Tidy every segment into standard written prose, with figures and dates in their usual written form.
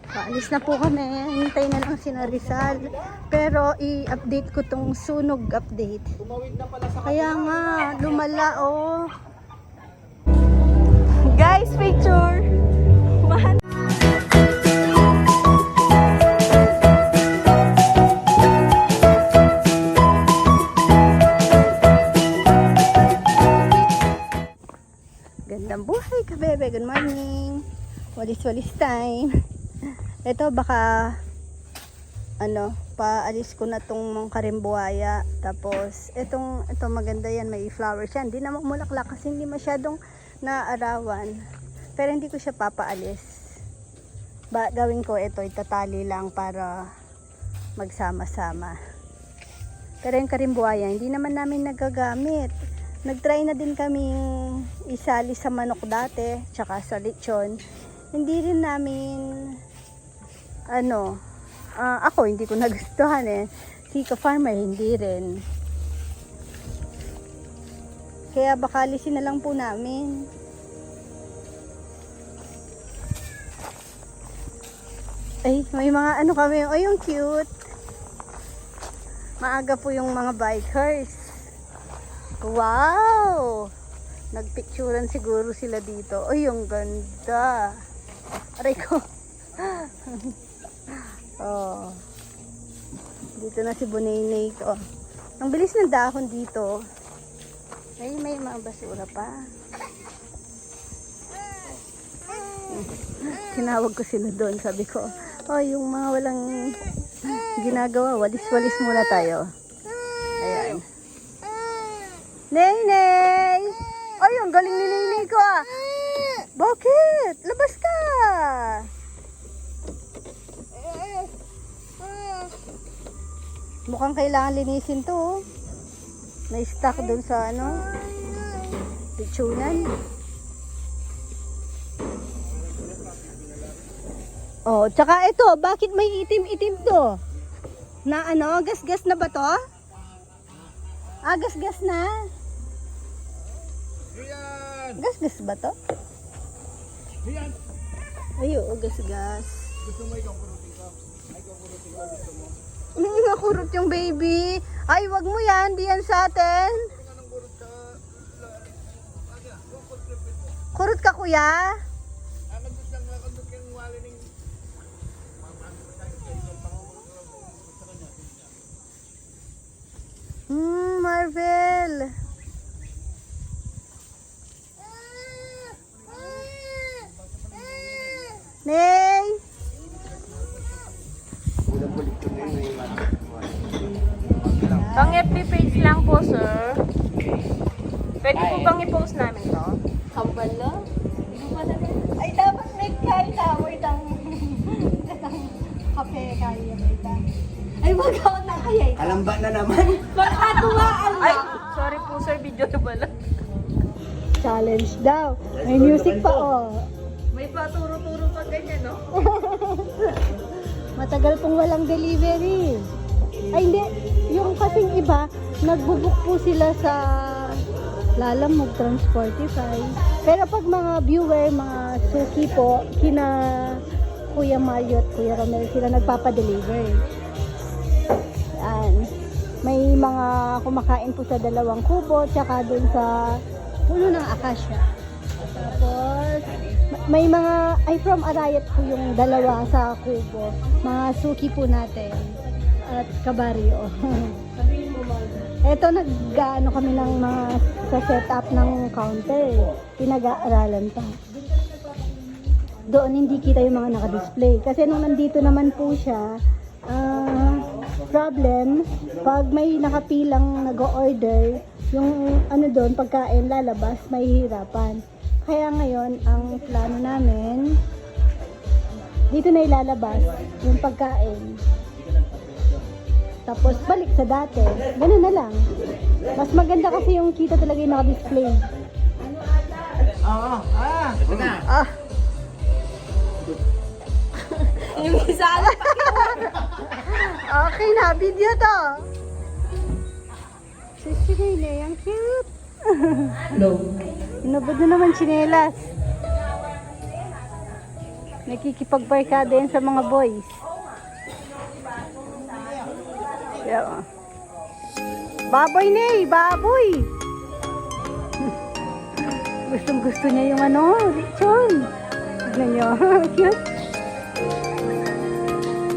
Paalis na po kami. Hintay na lang si Rizal. Pero i-update ko tong sunog update. Kaya nga, lumala oh. Guys, picture! Man. Gandang buhay ka, bebe. Good morning. Walis-walis time. Ito baka paalis ko na tong mga karimbuaya. Tapos ito maganda yan, may flowers yan. Hindi na mamulaklak kasi hindi masyadong naarawan. Pero hindi ko siya papaalis. Gawin ko ito, itatali lang para magsama-sama. Pero yung karimbuaya, hindi naman namin nagagamit. Nagtry na din kaming isali sa manok dati, tsaka sa lechon. Hindi rin namin ako hindi ko nagustuhan eh. Si ka-farmer hindi rin. Kaya baka alisin na lang po namin. Ay, may mga kami. Oh, yung cute. Maaga po yung mga bikers. Wow! Nagpicturan siguro sila dito. Ay, yung ganda. Aray ko. Oh. Dito na si Bunay ko. Ang bilis ng dahon dito. Ay, may mga basura pa. Tinawag ko sila doon. Sabi ko, oh, yung mga walang ginagawa, walis-walis muna tayo. Ayan. Nay! Ay, ang galing ni Nay ko ah. Bakit? Labas ka! Mukhang kailangan linisin to oh. May stock dun sa pichunan. Oh, tsaka ito, bakit may itim-itim to? Na gas-gas na ba to? Ah, gas-gas na. Gas-gas ba to? Ay, oo, gas-gas. Gusto mo ikaw kurutin ka? Ay, ikaw kurutin ka, gusto mo? Nakurot yung baby. Ay, wag mo yan. Di yan sa atin. Kurot ka, kuya? Marvel. Nay. Pang FB page lang po, sir. Pwede po bang i-post namin to? Kabalo? Ay, dapat may kain wait ang kape kaya wait ang. Ay, wag ako na kaya ito. Kalamba na naman. Pagkatuwaan Ay, na. sorry po, sir. Video na pala. Challenge daw. May music pa oh. May paturo-turo pa ganyan, no? Matagal pong walang delivery. Ay, hindi. Yung kasing iba, nagbubuk po sila sa Lalamove Transportify. Pero pag mga viewer, mga suki po, kina Kuya Mario at Kuya Romel, sila nagpapadeliver. Yan. May mga kumakain po sa 2 kubo, tsaka dun sa puno ng akasya. Tapos, may mga, ay from Arayat po yung 2 sa kubo. Mga suki po natin. At kabaryo. Eto kami ng mga sa setup ng counter. Pinag-aaralan pa. Doon hindi kita yung mga naka-display. Kasi nung nandito naman po siya, problem, pag may nakapilang nag-order, yung doon, pagkain lalabas, may hirapan. Kaya ngayon, ang plano namin, dito na ilalabas yung pagkain. Tapos balik sa dati. Ganun na lang. Mas maganda kasi yung kita talaga yung naka-display. Oo. Ito na. Yung isa alam pa. Okay na, video to. Sisirene, ang cute. Hello. Inubod na naman tsinelas. Nakikipagbarkada yan sa mga boys. Yeah. Baboy na eh, baboy! Gustong gusto niya yung ano, lechon. Tignan niyo, cute.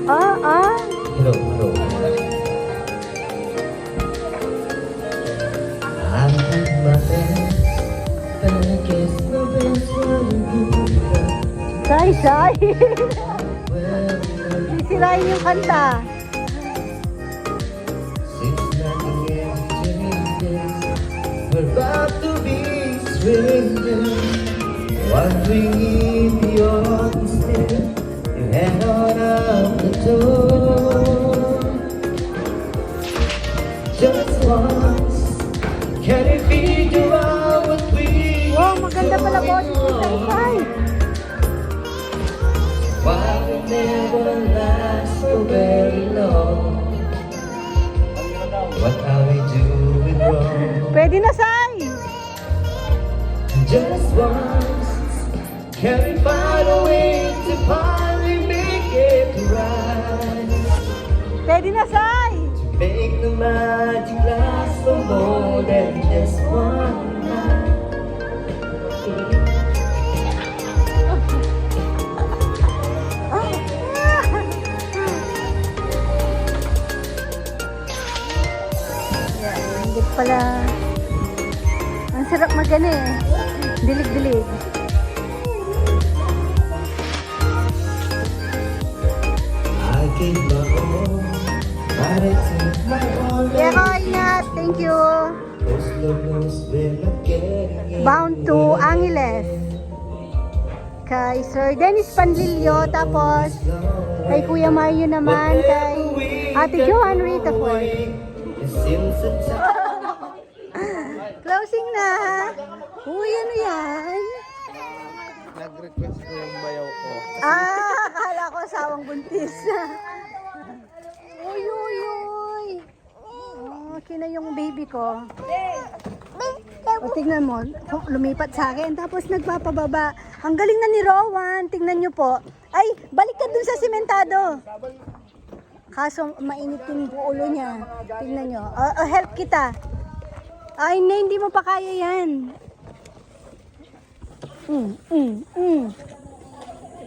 Hello, hello. I did my best, but I guess my best wasn't good enough. Shy. Well, Sisirain yung kanta. since nothing else changes, we're about to be strangers. Wandering in your stare, you head on out the door. Just once, can it figure out what we Wow, maganda pala boses ni Shy. why we never last for very long? What are we doing wrong? Pwede na, Sai. Just once, can we find a way to finally make it right? Pwede na, Sai. Make the magic last for more than just one night. Yan, hindi pala. Ang sarap magana eh. Dilig-dilig. I gave my all, but it took my all. Pero ingat, thank you. Those love knows we're not getting Bound to Angeles. Kay Sir Dennis Panlilio, tapos kay Kuya Mario naman, kay Ate Johan Rita Ford. Closing na. Uy, ano yan? Nag-request ko yung bayaw ko. Akala ko asawang buntis. Uy, uy, uy. Okay na yung baby ko. O, tignan mo, lumipat sa akin, tapos nagpapababa. Ang galing na ni Rowan, tingnan nyo po. Ay, balik ka dun sa simentado. Kaso, mainit yung ulo niya. Tingnan nyo. Help kita. Ay, hindi mo pa kaya yan.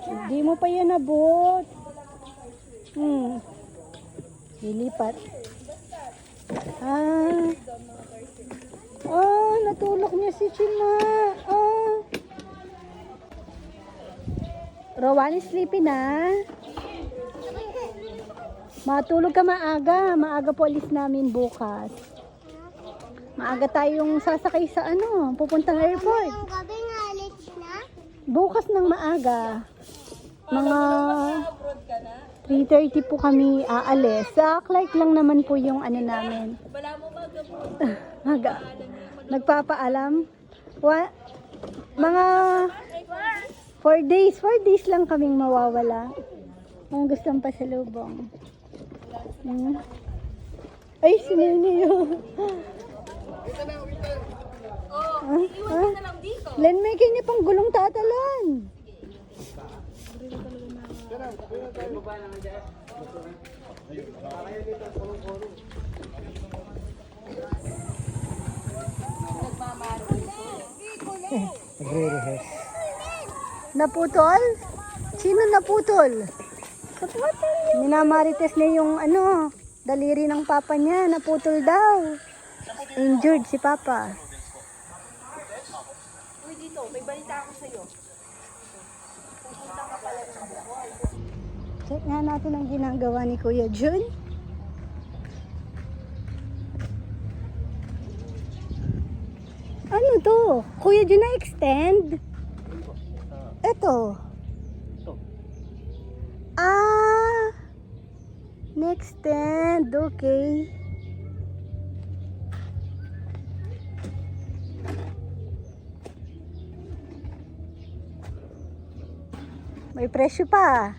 Hindi mo pa yan abot. Lilipat. Natulog niya si Chima. Rowan, sleepy na. Matulog ka maaga. Maaga po alis namin bukas. Maaga tayong sasakay sa pupuntang airport. Ngayong gabi nga alis na? Bukas ng maaga. Mga 3:30 po kami aalis. Sa Clark lang naman po yung namin. Maga. Nagpapaalam. Mga 4 days lang kaming mawawala. Ang gustong pasalubong. Ay, sininiyo. Len, may kanya pang gulong tatalan. Nagre-rehearse. Naputol? Sino naputol? Minamarites na yung daliri ng papa niya. Naputol daw. Injured si papa. Uy, dito, may balita ako sa'yo. Check nga natin ang ginagawa ni Kuya Jun. Ano to? Kuya Jun na extend? Ito. Na-extend. Okay. May presyo pa.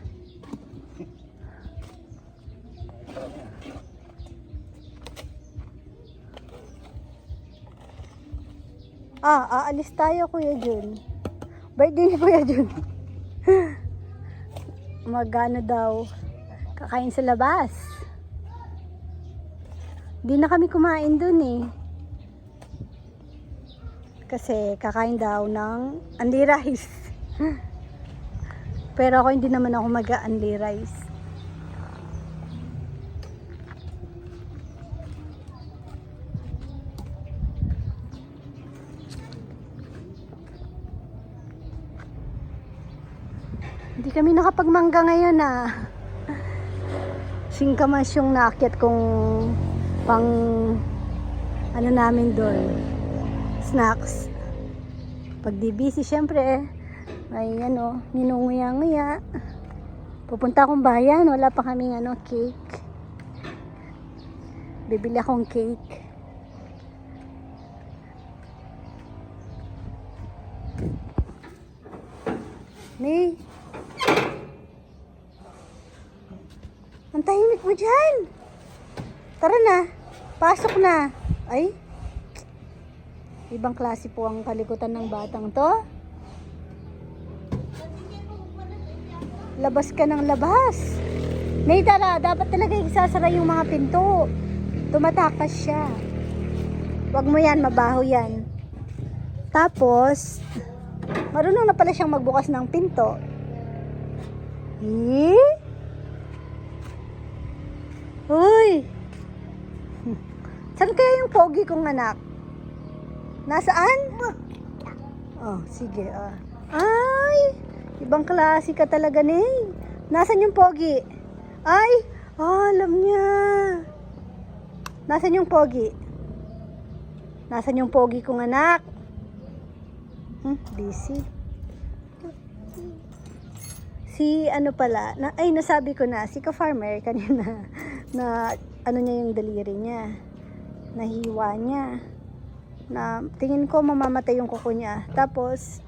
Aalis tayo, Kuya Jun. Birthday ni Kuya Jun. magano daw, kakain sa labas. Di na kami kumain dun eh. Kasi kakain daw ng unli rice. Pero ako hindi naman ako mag-unli rice. Hindi kami nakapagmangga ngayon ah. Singkamas yung naakyat kong pang ano namin doon. Snacks. Pag di busy syempre may ano, ninunguya-nguya. Pupunta akong bayan, wala pa kaming ano, cake. Bibili akong cake. May ang tahimik mo dyan. Tara na. Pasok na. Ay. Ibang klase po ang kalikutan ng batang to. Labas ka ng labas. May tara. Dapat talaga isasara yung mga pinto. Tumatakas siya. Wag mo yan. Mabaho yan. Tapos, marunong na pala siyang magbukas ng pinto. Eh? Uy! Saan kaya yung pogi kong anak? Nasaan? Oh, sige. Ay! Ibang klase ka talaga, Ney. Nasaan yung pogi? Ay! Alam niya. Nasaan yung pogi? Nasaan yung pogi kong anak? Busy. Si ano pala, nasabi ko na, si ka-farmer kanina, na ano niya yung daliri niya, nahiwa niya, na tingin ko mamamatay yung kuko niya. Tapos,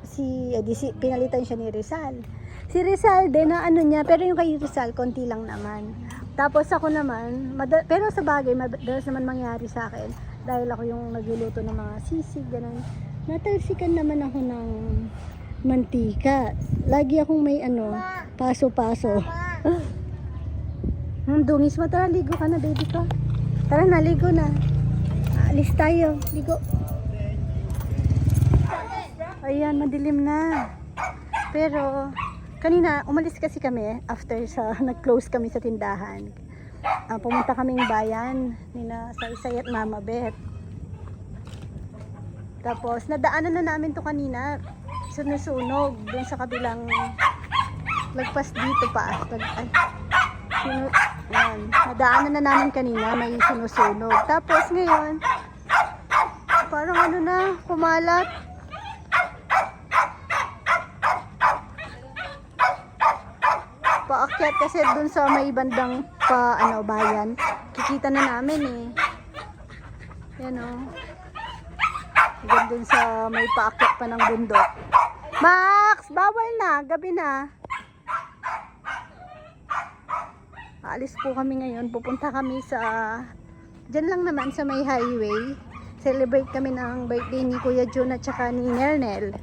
pinalitan siya ni Rizal. Si Rizal din na ano niya, pero yung kay Rizal, konti lang naman. Tapos ako naman, pero sa bagay, madalas naman mangyari sa akin, dahil ako yung nagluluto ng mga sisig, ganun. Natalsikan naman ako ng mantika. Lagi akong may ano, paso-paso. Dungis mo. Tara, ligo ka na, baby ko. Tara na, ligo na. Alis tayo. Ligo. Ayan, madilim na. Pero, kanina, umalis kasi kami after nag-close kami sa tindahan. Pumunta kaming bayan nina Saysay at Mama Beth. Tapos, nadaanan na namin to kanina. Sunusunog dun sa kabilang lagpas dito pa. Yan. Nadaanan na namin kanina, may sinusunog. Tapos ngayon, parang ano na, kumalat. Paakyat kasi dun sa may bandang bayan. Kikita na namin eh. Yan o. Yan dun sa may paakyat pa ng bundok. Max! Bawal na! Gabi na. Aalis po kami ngayon. Pupunta kami sa dyan lang naman sa may highway. Celebrate kami ng birthday ni Kuya Jun at saka ni Nernel.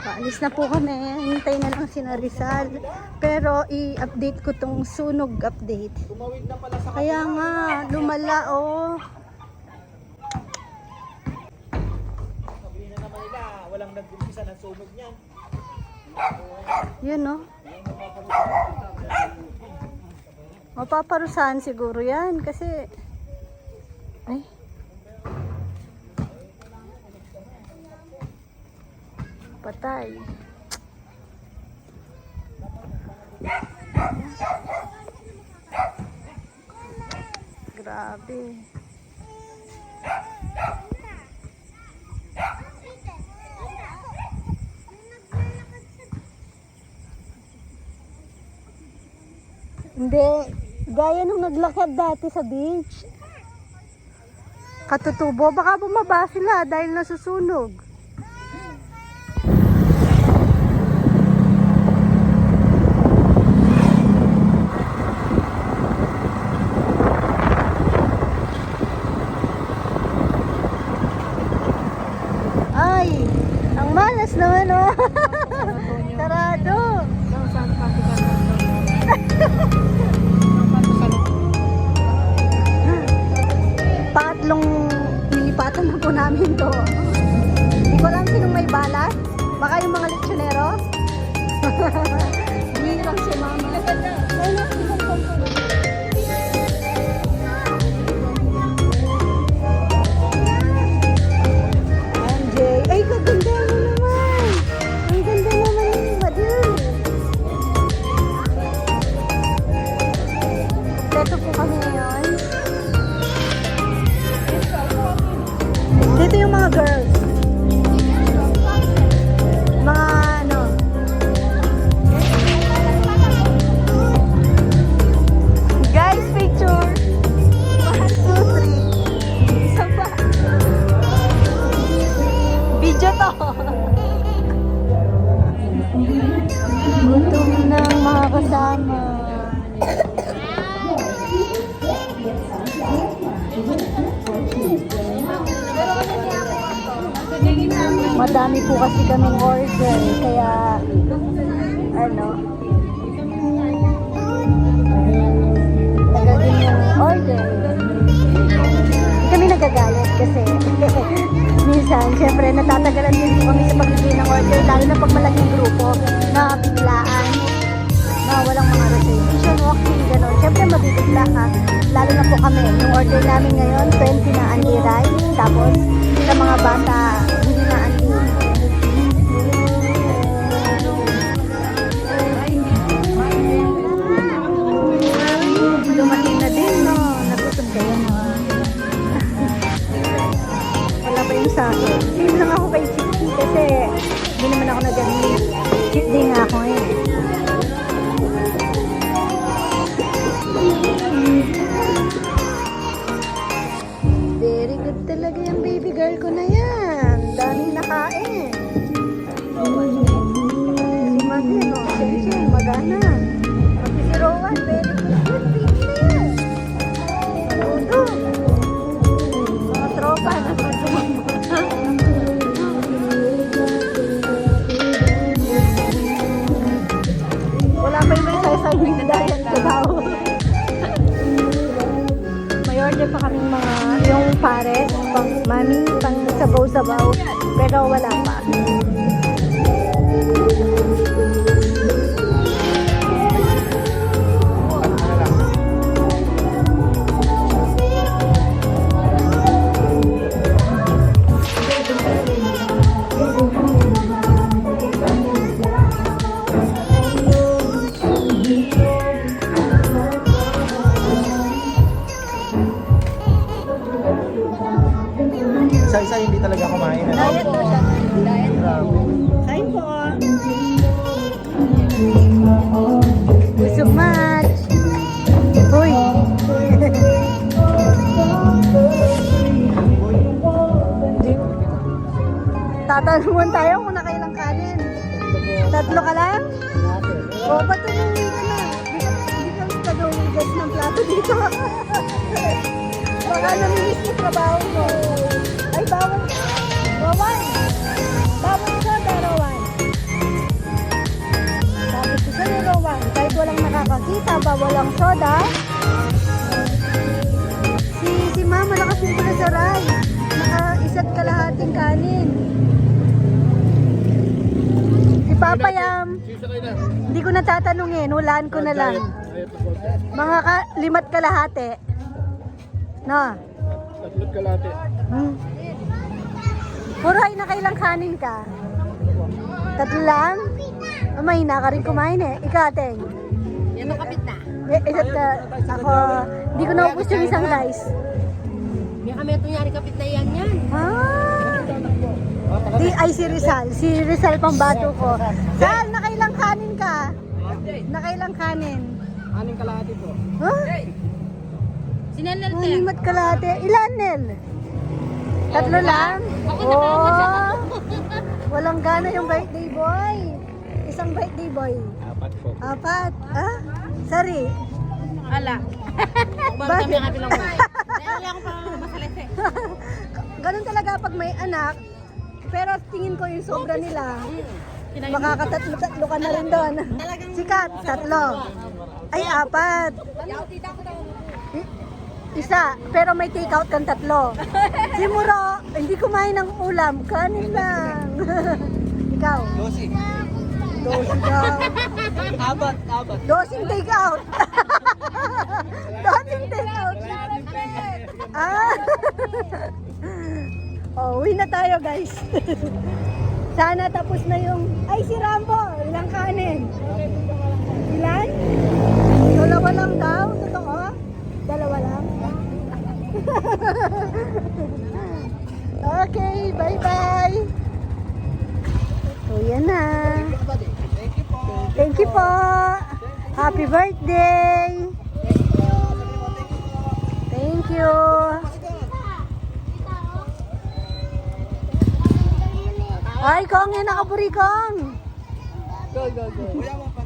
Aalis na po kami. Hintay na lang si Rizal. Pero i-update ko tong sunog update. Kaya nga, lumala oh. Walang nag-umpisa ng sunog niyan. Yun no. Mapaparusahan siguro yan kasi ay patay. Grabe. Hindi, gaya nung naglakad dati sa beach. Katutubo, baka bumaba sila dahil nasusunog. Ay, ang malas naman oh. Tarado. Salamat. Madami po kasi kaming order, kaya ano, nagaging yung order. Hindi kami nagagalit kasi minsan, syempre natatagalan din po kami sa pagbibigay ng order, lalo na pag malaking grupo na biglaan, na walang mga reservation, walking, gano'n. Syempre mabibigla ka, lalo na po kami. Yung order namin ngayon, 20 na anli rice, tapos sa mga bata, hindi na anli. Dumating na din, no? Nagutom kayo, no? Wala pa yung sa akin. Save lang ako kay Chipsy kasi hindi naman ako nag-admit. Cheat day nga ako ngayon. Very good talaga yung baby girl ko na yan. Daming nakain. Si Magi, no? Sensei, magana. Pati si Rowan, very good baby na yan. Saludo. Mga tropa na wala pa yung may sasabing na diet ko daw. May order pa kaming mga yung pares, pang mami, pang sabaw-sabaw, pero wala pa. Isa-isa hindi talaga kumain. Ano? Diet daw siya. Diet daw. Kain po. Busog match. Uy. Tatanungan tayo kung nakailang kanin. 3 ka lang? O, ba't umuwi ka na? Hindi ka tagawigas ng plato dito. Baka namimiss mo trabaho mo. Ay, bawal. Rowan. Bawal soda, Rowan. Sabi ko sa'yo, Rowan, kahit walang nakakakita, bawal ang soda. Si Mama nakasin pala sa rice. Naka-isa't kalahating kanin. Si Papa Yam, hindi ko natatanungin, hulaan ko na lang. Mga 5 kalahati. No? 3 kalate. Puray, nakailang kanin ka? 3 lang? May na ka rin kumain eh. Ikateng. Yan ang kapit na. Isa't ka, ako, hindi ko naubos yung isang rice. May kami itong yari kapit na yan. Ah! Ay, si Rizal. Si Rizal pang bato ko. Sal, nakailang kanin ka? Nakailang kanin? 6 kalate po. Huh? Sinanal Ang 5 kalahati. Ilan, Nel? 3 lang? Oh! Walang gana yung birthday boy. Isang birthday boy. 4 po. 4? Ah? Sorry. Ala. Bakit kami ang kabilang mo? Kaya lang pa masalese. Ganun talaga pag may anak. Pero tingin ko yung sobra nila. Makakatatlo ka na rin doon. Sikat, 3. Ay, 4. Isa, pero may take out kang 3. Si Muro, hindi kumain ng ulam, kanin lang. Ikaw? 12. 12 daw. Abat. Dosing take out. Dosing take out. Ah. Oh, uwi na tayo, guys. Sana tapos na yung... Ay, si Rambo! Ilang kanin? Ilan? 2 lang daw? Totoo? 2 lang? Okay, bye-bye! So, yan na. Thank you po! Happy birthday! Thank you! Ay, Kong, yan nakaburi, Kong! Go.